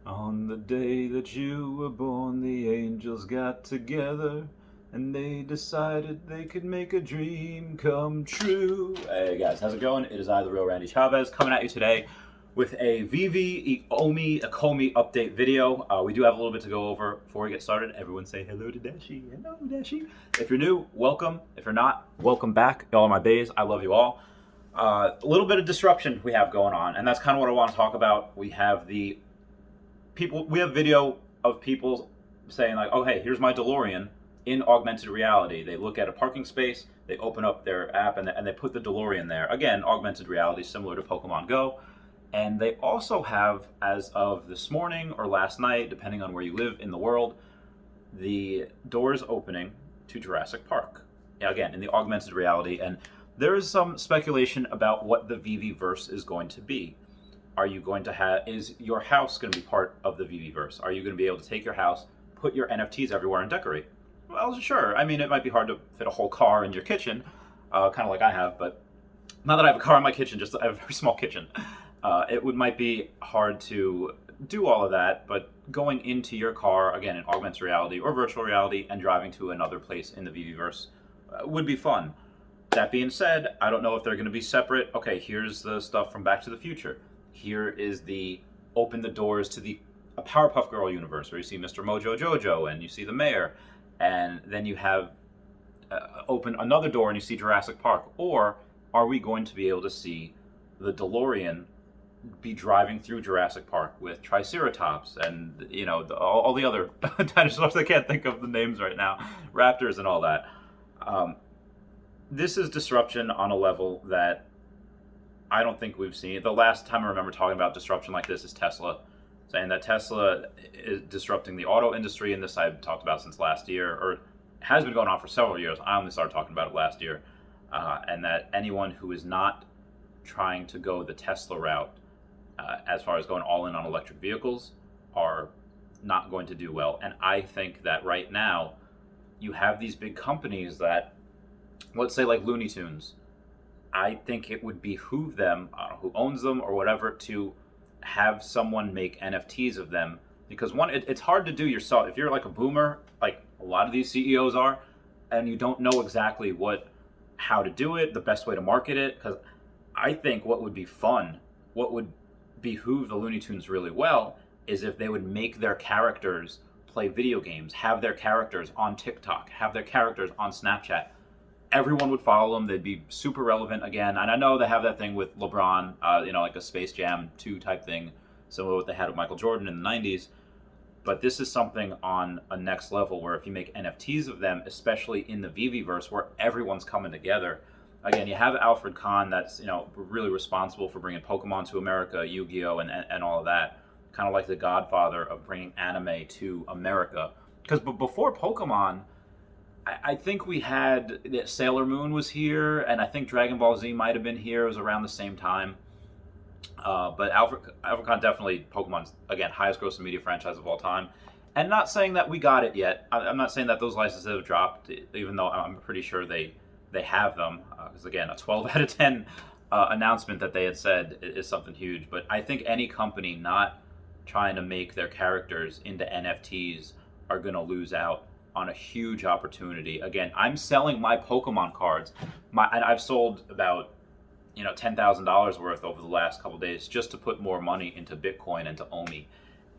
On the day that you were born, the angels got together and they decided they could make a dream come true. Hey guys, how's it going? It is I, the real Randy Chavez, coming at you today with a Veve Ikomi update video. We do have a little bit to go over before we get started. Everyone say hello to Dashi. Hello, Dashi. If you're new, welcome. If you're not, welcome back. Y'all are my bays. I love you all. A little bit of disruption we have going on, and that's kind of what I want to talk about. We have video of people saying like, oh hey, here's my DeLorean in augmented reality. They look at a parking space, they open up their app, and they put the DeLorean there. Again, augmented reality, similar to Pokemon Go. And they also have, as of this morning or last night, depending on where you live in the world, the doors opening to Jurassic Park. Again, in the augmented reality. And there is some speculation about what the Veveverse is going to be. Are you going to have, is your house going to be part of the Veveverse? Are you going to be able to take your house, put your NFTs everywhere, and decorate? Well, sure. I mean, it might be hard to fit a whole car in your kitchen, kind of like I have, but not that I have a car in my kitchen, just I have a very small kitchen. Might be hard to do all of that, but going into your car, again, in augmented reality or virtual reality, and driving to another place in the Veveverse would be fun. That being said, I don't know if they're going to be separate. Okay, here's the stuff from Back to the Future. Here is the open the doors to a Powerpuff Girl universe where you see Mr. Mojo Jojo and you see the mayor, and then you have open another door and you see Jurassic Park. Or are we going to be able to see the DeLorean be driving through Jurassic Park with Triceratops and all the other dinosaurs? I can't think of the names right now, raptors and all that. This is disruption on a level that I don't think we've seen. The last time I remember talking about disruption like this is Tesla, saying that Tesla is disrupting the auto industry, and this I've talked about since last year, or has been going on for several years. I only started talking about it last year, and that anyone who is not trying to go the Tesla route, as far as going all in on electric vehicles, are not going to do well. And I think that right now, you have these big companies that, let's say like Looney Tunes, I think it would behoove them, I don't know who owns them or whatever, to have someone make NFTs of them. Because one, it's hard to do yourself. If you're like a boomer, like a lot of these CEOs are, and you don't know exactly how to do it, the best way to market it. Because I think what would be fun, what would behoove the Looney Tunes really well, is if they would make their characters play video games, have their characters on TikTok, have their characters on Snapchat. Everyone would follow them. They'd be super relevant again. And I know they have that thing with LeBron, like a Space Jam 2 type thing, similar to what they had with Michael Jordan in the 90s. But this is something on a next level where if you make NFTs of them, especially in the Veveverse where everyone's coming together. Again, you have Alfred Kahn that's, really responsible for bringing Pokemon to America, Yu-Gi-Oh! And all of that. Kind of like the godfather of bringing anime to America. Because before Pokemon, I think we had Sailor Moon was here, and I think Dragon Ball Z might have been here. It was around the same time. But Alfred Kahn definitely, Pokemon's, again, highest grossing media franchise of all time. And not saying that we got it yet. I'm not saying that those licenses have dropped, even though I'm pretty sure they have them. Because, again, a 12 out of 10 announcement that they had said is something huge. But I think any company not trying to make their characters into NFTs are going to lose out on a huge opportunity. Again, I'm selling my Pokemon cards. And I've sold about $10,000 worth over the last couple of days just to put more money into Bitcoin and to OMI.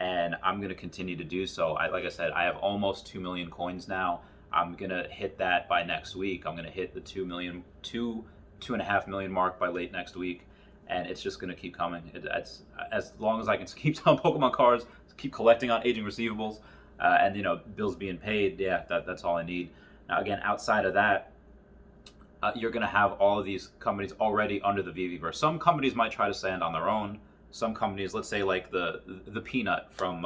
And I'm going to continue to do so. Like I said, I have almost 2 million coins now. I'm going to hit that by next week. I'm going to hit the 2.5 million mark by late next week. And it's just going to keep coming. It's as long as I can keep selling Pokemon cards, keep collecting on aging receivables, and bills being paid, that's all I need. Now again, outside of that, you're going to have all of these companies already under the Veveverse. Some companies might try to stand on their own. Some companies, let's say like the Peanut from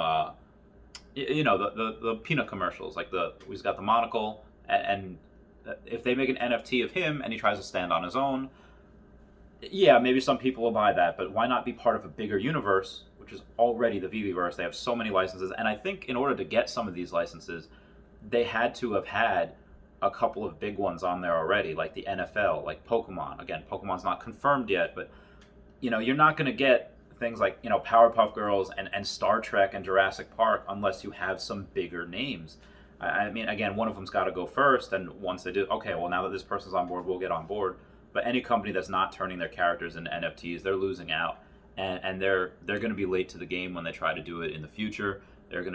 the Peanut commercials, like he's got the monocle, and if they make an NFT of him and he tries to stand on his own, maybe some people will buy that. But why not be part of a bigger universe, which is already the Veveverse? They have so many licenses, and I think in order to get some of these licenses, they had to have had a couple of big ones on there already, like the NFL, like Pokemon. Again, Pokemon's not confirmed yet, but you're not going to get things like, Powerpuff Girls and Star Trek and Jurassic Park unless you have some bigger names. I mean, again, one of them's got to go first, and once they do, okay, well, now that this person's on board, we'll get on board. But any company that's not turning their characters into NFTs, they're losing out, and they're going to be late to the game when they try to do it in the future. They're going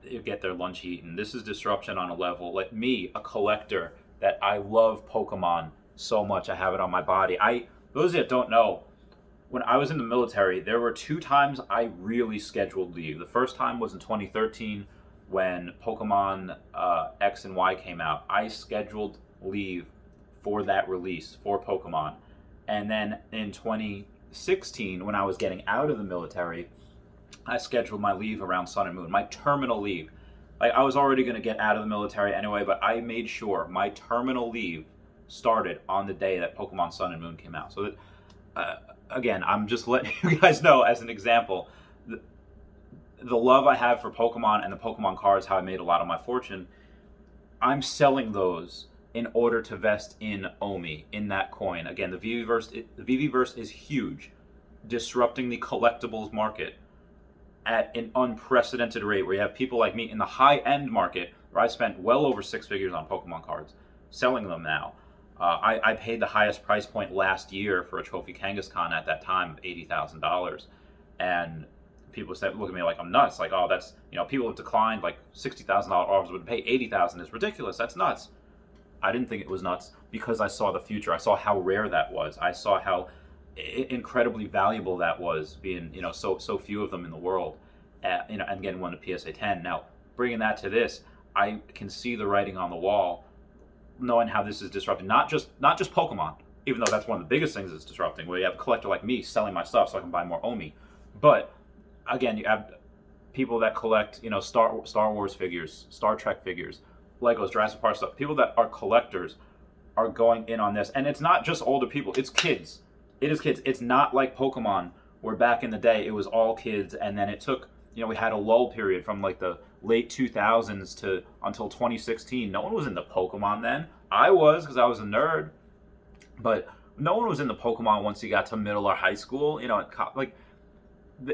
to get their lunch eaten. This is disruption on a level. Like me, a collector, that I love Pokemon so much, I have it on my body. Those that don't know, when I was in the military, there were 2 times I really scheduled leave. The first time was in 2013 when Pokemon X and Y came out. I scheduled leave for that release for Pokemon. And then in 2016, when I was getting out of the military, I scheduled my leave around Sun and Moon, my terminal leave. Like, I was already going to get out of the military anyway, but I made sure my terminal leave started on the day that Pokemon Sun and Moon came out. So that, again, I'm just letting you guys know as an example, the love I have for Pokemon and the Pokemon cards, how I made a lot of my fortune. I'm selling those in order to vest in OMI, in that coin. Again, the Veveverse is huge, disrupting the collectibles market at an unprecedented rate, where you have people like me in the high-end market, where I spent well over 6 figures on Pokemon cards, selling them now. I paid the highest price point last year for a Trophy Kangaskhan at that time of $80,000. And people look at me like I'm nuts. Like, oh, that's, people have declined, like $60,000 offers would pay $80,000 is ridiculous. That's nuts. I didn't think it was nuts because I saw the future. I saw how rare that was. I saw how incredibly valuable that was, being, so few of them in the world, and getting one to PSA 10. Now, bringing that to this, I can see the writing on the wall, knowing how this is disrupting not just Pokemon, even though that's one of the biggest things it's disrupting, where you have a collector like me selling my stuff so I can buy more OMI. But again, you have people that collect, Star Wars figures, Star Trek figures, Legos, Jurassic Park stuff. People that are collectors are going in on this, and it's not just older people; it's kids. It is kids. It's not like Pokemon, where back in the day it was all kids, and then it took, we had a lull period from like the late 2000s to until 2016. No one was into Pokemon then. I was, because I was a nerd, but no one was into Pokemon once you got to middle or high school.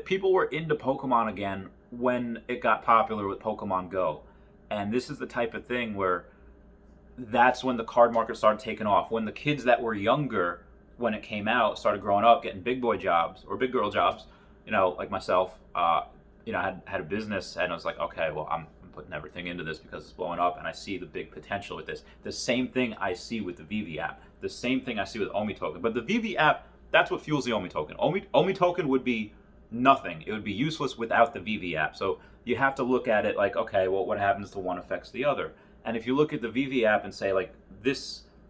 People were into Pokemon again when it got popular with Pokemon Go. And this is the type of thing where that's when the card market started taking off. When the kids that were younger when it came out started growing up, getting big boy jobs or big girl jobs, like myself, I had a business, and I was like, okay, well, I'm putting everything into this because it's blowing up, and I see the big potential with this. The same thing I see with the Veve app. The same thing I see with OMI token. But the Veve app, that's what fuels the OMI token. OMI token would be nothing. It would be useless without the Veve app. So you have to look at it like, okay, well, what happens to one affects the other. And if you look at the Veve app and say, like,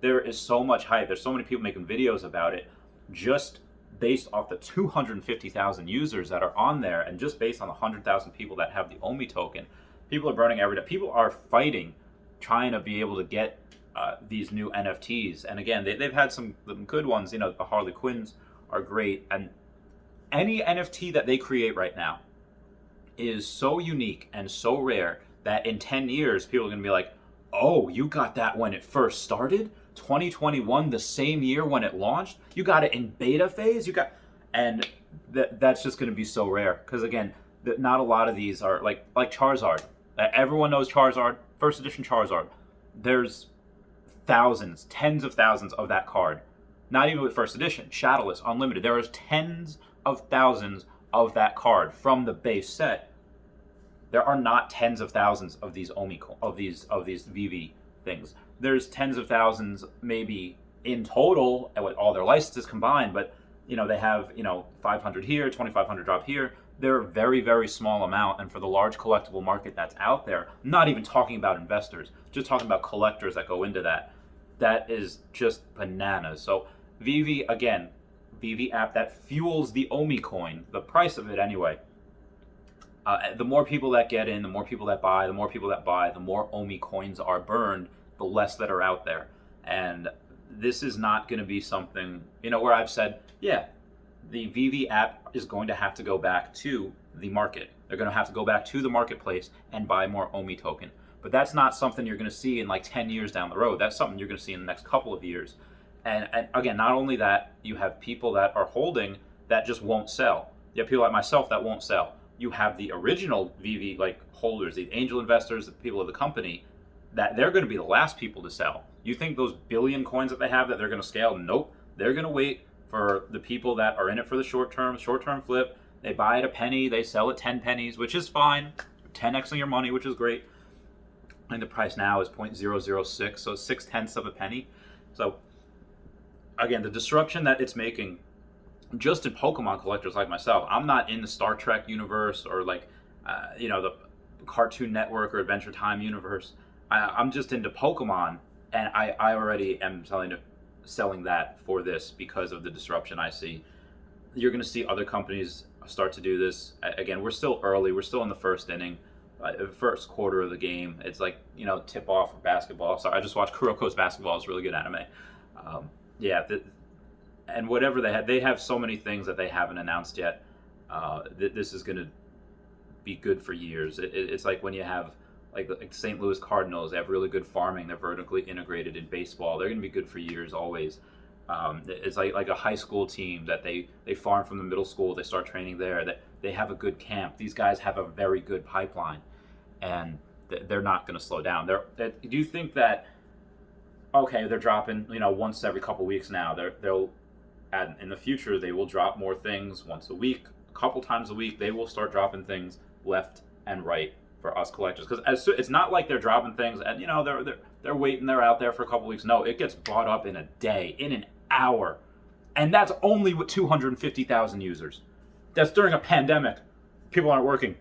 there is so much hype, there's so many people making videos about it, just based off the 250,000 users that are on there, and just based on the 100,000 people that have the OMI token, people are burning every day. People are fighting, trying to be able to get these new NFTs. And again, they've had some good ones. The Harley Quinns are great. And any NFT that they create right now is so unique and so rare that in 10 years, people are going to be like, oh, you got that when it first started? 2021, the same year when it launched? You got it in beta phase? And that's just going to be so rare. Because again, not a lot of these are like Charizard. Everyone knows Charizard, first edition Charizard. There's thousands, tens of thousands of that card. Not even with first edition, Shadowless, Unlimited. There is tens of thousands of that card from the base set. There are not tens of thousands of these of these Veve things. There's tens of thousands maybe in total with all their licenses combined, but they have 500 here, 2,500 drop here. They're a very, very small amount, and for the large collectible market that's out there, not even talking about investors, just talking about collectors that go into that is just bananas. So Veve, again, Veve app that fuels the OMI coin, the price of it anyway. The more people that get in, the more people that buy, the more people that buy, the more OMI coins are burned, the less that are out there. And this is not going to be something, where I've said, yeah, the Veve app is going to have to go back to the market. They're going to have to go back to the marketplace and buy more OMI token. But that's not something you're going to see in like 10 years down the road. That's something you're going to see in the next couple of years. And again, not only that, you have people that are holding that just won't sell. You have people like myself that won't sell. You have the original Veve like holders, the angel investors, the people of the company, that they're going to be the last people to sell. You think those billion coins that they have that they're going to scale? Nope. They're going to wait for the people that are in it for the short term flip. They buy at a penny, they sell at 10 pennies, which is fine. 10xing your money, which is great. I think the price now is 0.006, so 0.6 of a penny. So again, the disruption that it's making just in Pokemon collectors like myself. I'm not in the Star Trek universe or like, the Cartoon Network or Adventure Time universe. I'm just into Pokemon, and I already am selling that for this because of the disruption I see. You're going to see other companies start to do this. Again, we're still early. We're still in the first inning, first quarter of the game. It's like, tip off for basketball. So I just watched Kuroko's basketball. It's really good anime. And whatever they have so many things that they haven't announced yet. This is going to be good for years. It's like when you have like the St. Louis Cardinals, they have really good farming. They're vertically integrated in baseball. They're going to be good for years always. It's like a high school team that they farm from the middle school. They start training there. That they have a good camp. These guys have a very good pipeline, and they're not going to slow down. Do you think that? Okay, they're dropping once every couple weeks now. They'll add in the future. They will drop more things once a week, a couple times a week. They will start dropping things left and right for us collectors, because it's not like they're dropping things and they're waiting, they're out there for a couple weeks. No, it gets bought up in a day, in an hour, and that's only with 250,000 users. That's during a pandemic. People aren't working.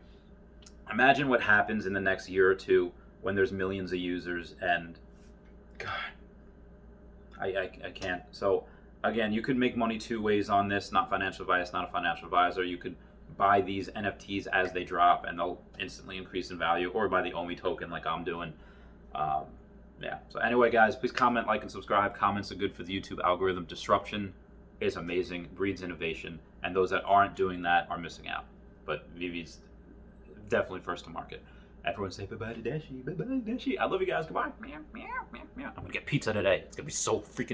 Imagine what happens in the next year or two when there's millions of users, and God, I can't. So again, you could make money two ways on this. Not financial advice, not a financial advisor. You could buy these NFTs as they drop and they'll instantly increase in value, or buy the OMI token like I'm doing. So anyway, guys, please comment, like, and subscribe. Comments are good for the YouTube algorithm. Disruption is amazing, breeds innovation, and those that aren't doing that are missing out. But Veve's definitely first to market. Everyone say bye-bye to Dashi. Bye-bye, Dashi. I love you guys. Goodbye. Meow, meow, meow, meow. I'm going to get pizza today. It's going to be so freaking